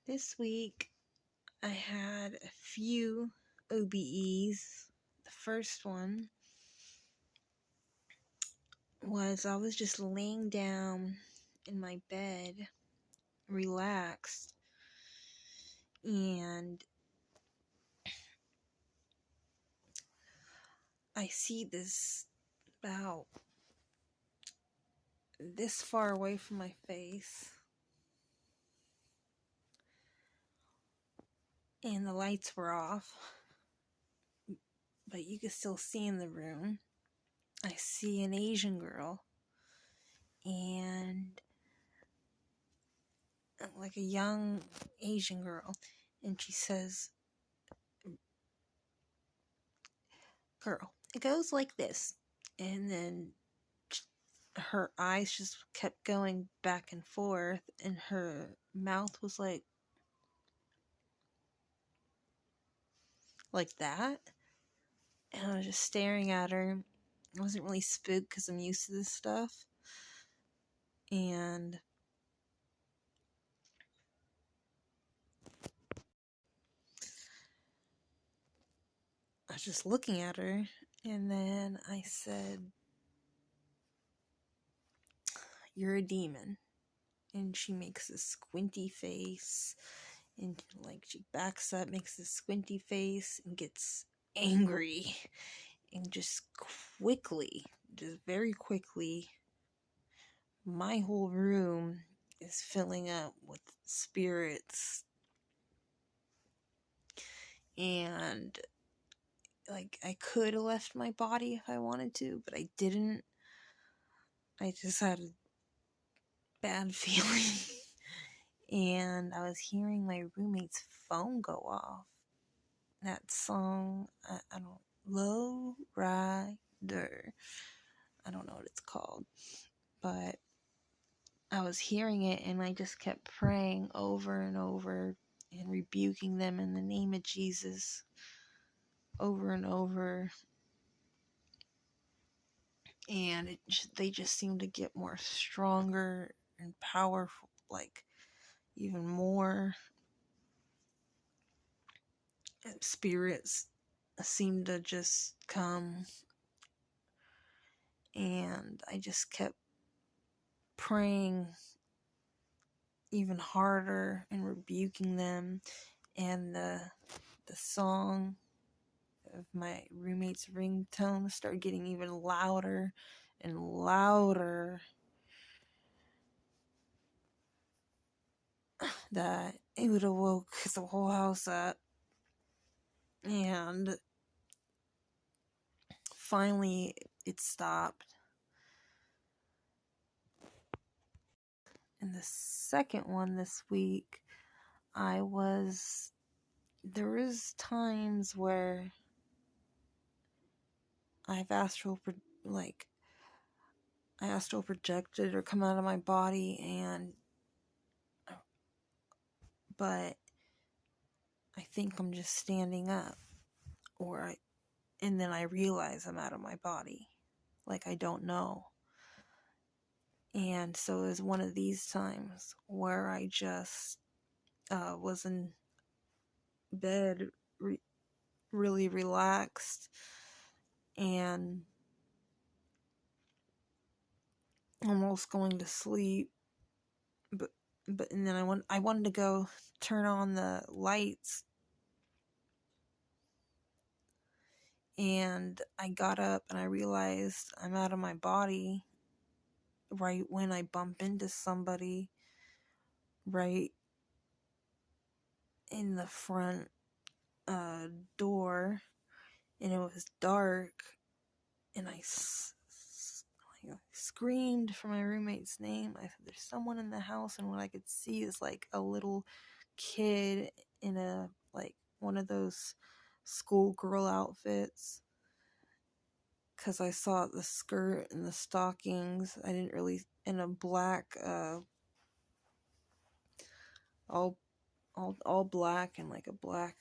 This week I had a few OBEs. The first one was I was just laying down in my bed, relaxed, and I see this about this far away from my face, and the lights were off, but you could still see in the room. I see an Asian girl, and like a young Asian girl, and she says, "Girl, it goes like this," and then her eyes just kept going back and forth, and her mouth was like that, and I was just staring at her. I wasn't really spooked because I'm used to this stuff, and I was just looking at her, and then I said, "You're a demon." And she makes a squinty face, and like she backs up, makes this squinty face, and gets angry, and just very quickly, my whole room is filling up with spirits, and like I could have left my body if I wanted to, but I didn't. I just had a bad feeling. And I was hearing my roommate's phone go off. That song, I don't, Low Rider, I don't know what it's called, but I was hearing it, and I just kept praying over and over and rebuking them in the name of Jesus over and over, and they just seemed to get more stronger and powerful, like even more spirits seemed to just come, and I just kept praying even harder and rebuking them, and the song of my roommate's ringtone started getting even louder and louder, that it would have woke the whole house up. And finally it stopped. And the second one this week, there was times where I've astral projected or come out of my body, but I think I'm just standing up, and then I realize I'm out of my body, like I don't know. And so it was one of these times where I just was in bed, really relaxed, and almost going to sleep, and then I wanted to go turn on the lights, and I got up and I realized I'm out of my body right when I bump into somebody right in the front door, and it was dark, and I screamed for my roommate's name. I said, "There's someone in the house," and what I could see is like a little kid in a one of those schoolgirl outfits, because I saw the skirt and the stockings. I didn't really, in a black all black, and like a black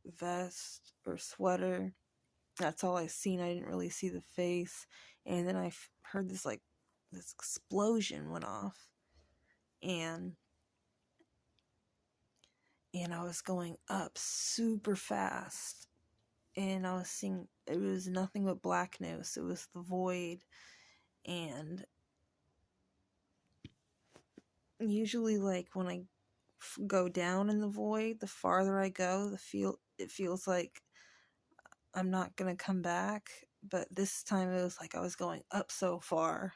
vest or sweater. That's all I seen. I didn't really see the face. And then I heard this explosion went off, and and I was going up super fast, and I was seeing, it was nothing but blackness. It was the void, and usually, like, when I go down in the void, the farther I go, it feels like I'm not gonna come back. But this time it was like I was going up so far,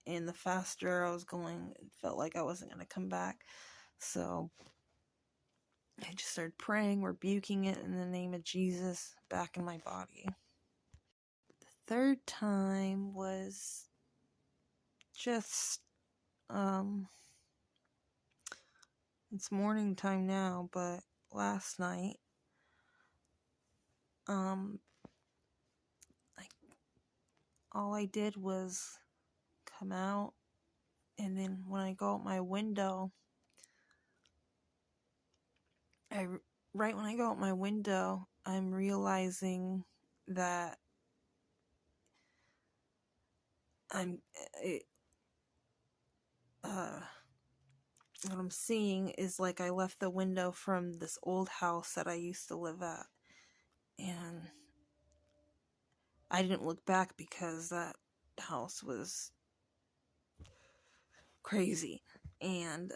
and the faster I was going, it felt like I wasn't gonna come back. So I just started praying, rebuking it in the name of Jesus back in my body. The third time was just it's morning time now, but last night like, all I did was come out, and then when I go out my window, right when I go out my window, I'm realizing that it, what I'm seeing is like I left the window from this old house that I used to live at, and I didn't look back because that house was crazy. And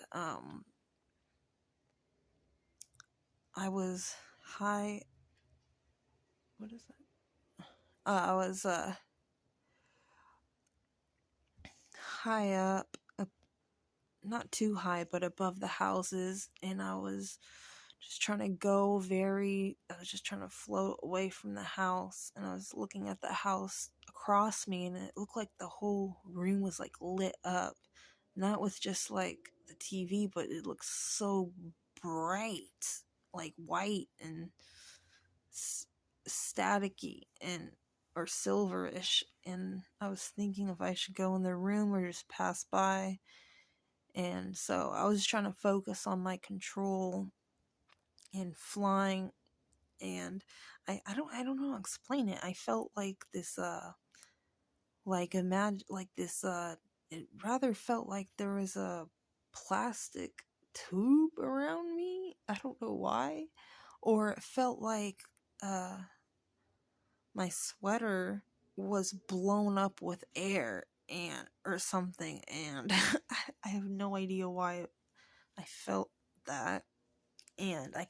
I was high, what is that? I was high up, not too high, but above the houses, and I was just trying to I was just trying to float away from the house, and I was looking at the house across me, and it looked like the whole room was like lit up, not with just like the TV, but it looked so bright, like white and staticky and or silverish. And I was thinking if I should go in the room or just pass by. And so I was trying to focus on my control and flying, and I don't know how to explain it. I felt like this it rather felt like there was a plastic tube around me. I don't know why. Or it felt like my sweater was blown up with air and or something, and I have no idea why I felt that. And I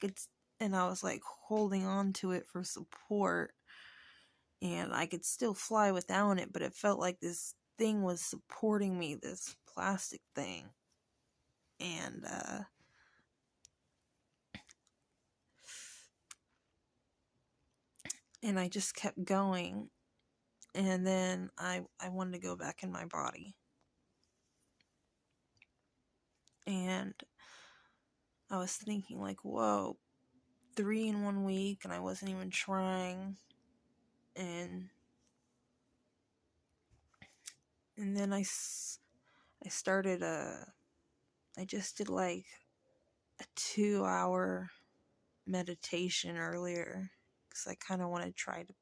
was like holding on to it for support, and I could still fly without it, but it felt like this thing was supporting me, this plastic thing. And I just kept going, and then I wanted to go back in my body. And I was thinking like, whoa, 3 in 1 week, and I wasn't even trying. And then I started I just did like a 2-hour meditation earlier, because I kind of want to try to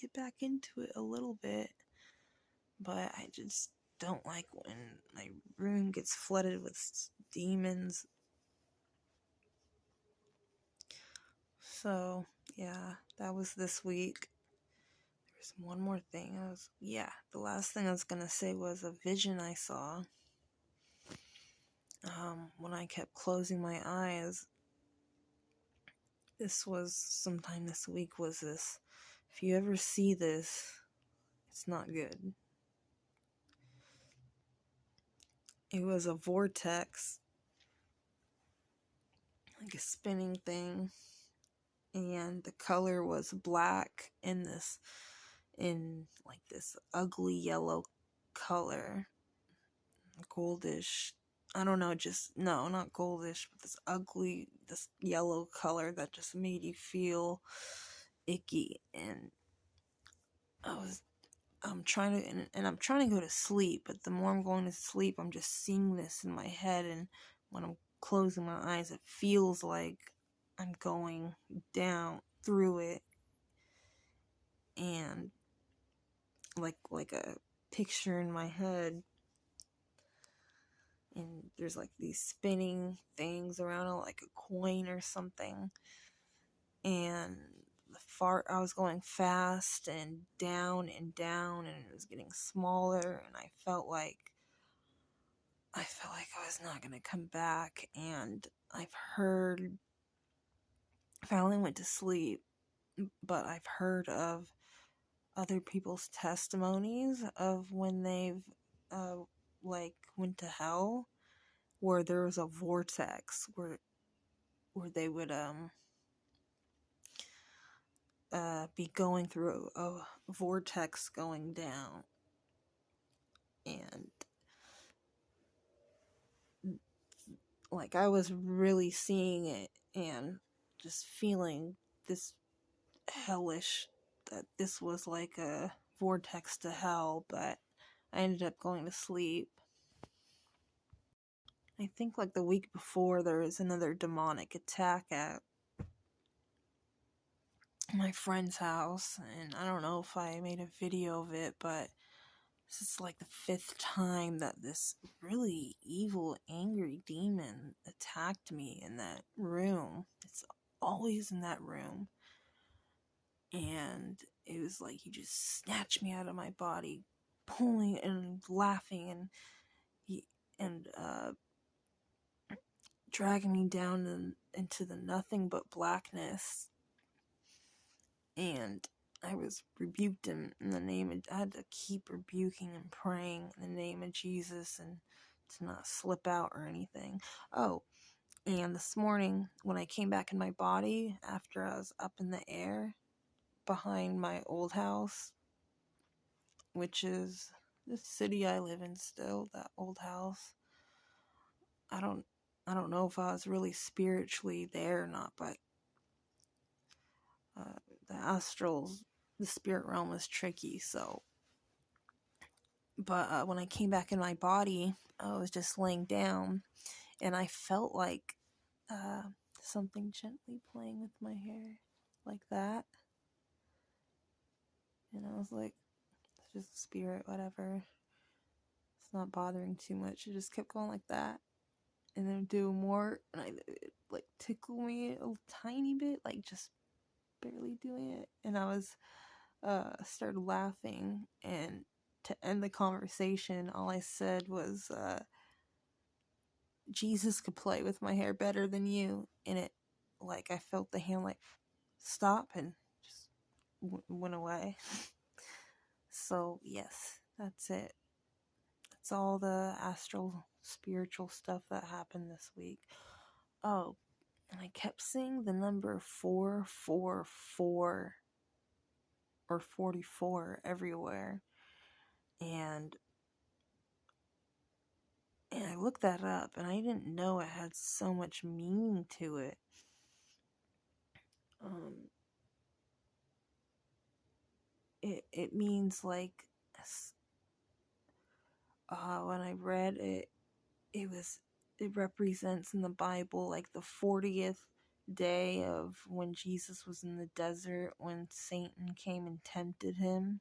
get back into it a little bit, but I just don't like when my room gets flooded with demons. So yeah, that was this week. There's one more thing. The last thing I was gonna say was a vision I saw. When I kept closing my eyes, this was sometime this week, was this. If you ever see this, it's not good. It was a vortex, like a spinning thing, and the color was black in this ugly yellow color, goldish. I don't know, not goldish, but this yellow color that just made you feel icky. And I'm trying to, and I'm trying to go to sleep, but the more I'm going to sleep, I'm just seeing this in my head, and when I'm closing my eyes, it feels like I'm going down through it, and like a picture in my head. and there's like these spinning things around it, like a coin or something. And I was going fast and down, and it was getting smaller, and I felt like I was not gonna come back. And I finally went to sleep, but I've heard of other people's testimonies of when they've like went to hell, where there was a vortex where they would be going through a vortex going down, and like I was really seeing it and just feeling this hellish, that this was like a vortex to hell. But I ended up going to sleep. I think like the week before there was another demonic attack at my friend's house, and I don't know if I made a video of it, but this is like the 5th time that this really evil, angry demon attacked me in that room. It's always in that room. And it was like he just snatched me out of my body, pulling and laughing, and dragging me down into the nothing but blackness. And I was rebuked in the name of, I had to keep rebuking and praying in the name of Jesus, and to not slip out or anything. Oh, and this morning when I came back in my body after I was up in the air behind my old house, which is the city I live in still, that old house. I don't know if I was really spiritually there or not, but the astrals, the spirit realm is tricky, so. But when I came back in my body, I was just laying down, and I felt like something gently playing with my hair, like that. And I was like, it's just a spirit, whatever. It's not bothering too much. It just kept going like that. And then do more, and it like tickle me a tiny bit, like just barely doing it. And I was started laughing, and to end the conversation, all I said was Jesus could play with my hair better than you. And it, like, I felt the hand like stop and just went away. So yes, that's it. That's all the astral spiritual stuff that happened this week. Oh, and I kept seeing the number 444 or 44 everywhere. And I looked that up, and I didn't know it had so much meaning to it. It means like, when I read it, it represents in the Bible like the 40th day of when Jesus was in the desert, when Satan came and tempted him.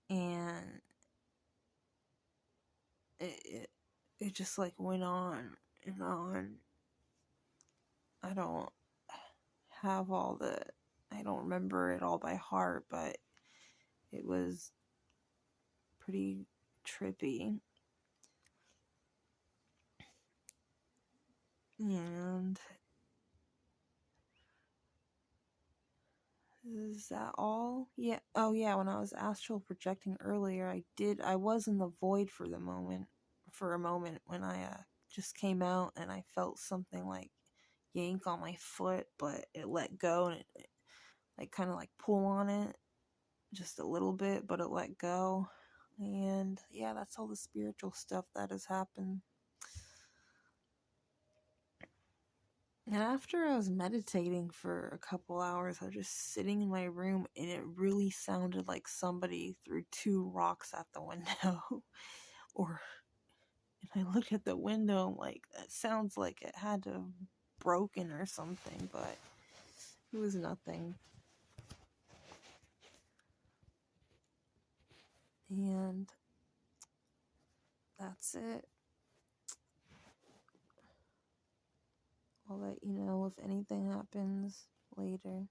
And it just like went on and on. I don't remember it all by heart, but it was pretty trippy. And is that all? Yeah. Oh yeah, when I was astral projecting earlier, I was in the void for a moment when I just came out, and I felt something like yank on my foot, but it let go, and it like kind of like pull on it just a little bit, but it let go. And yeah, that's all the spiritual stuff that has happened. And after I was meditating for a couple hours, I was just sitting in my room, and it really sounded like somebody threw 2 rocks at the window. And I looked at the window, I'm like, that sounds like it had to have broken or something, but it was nothing. And that's it. I'll let you know if anything happens later.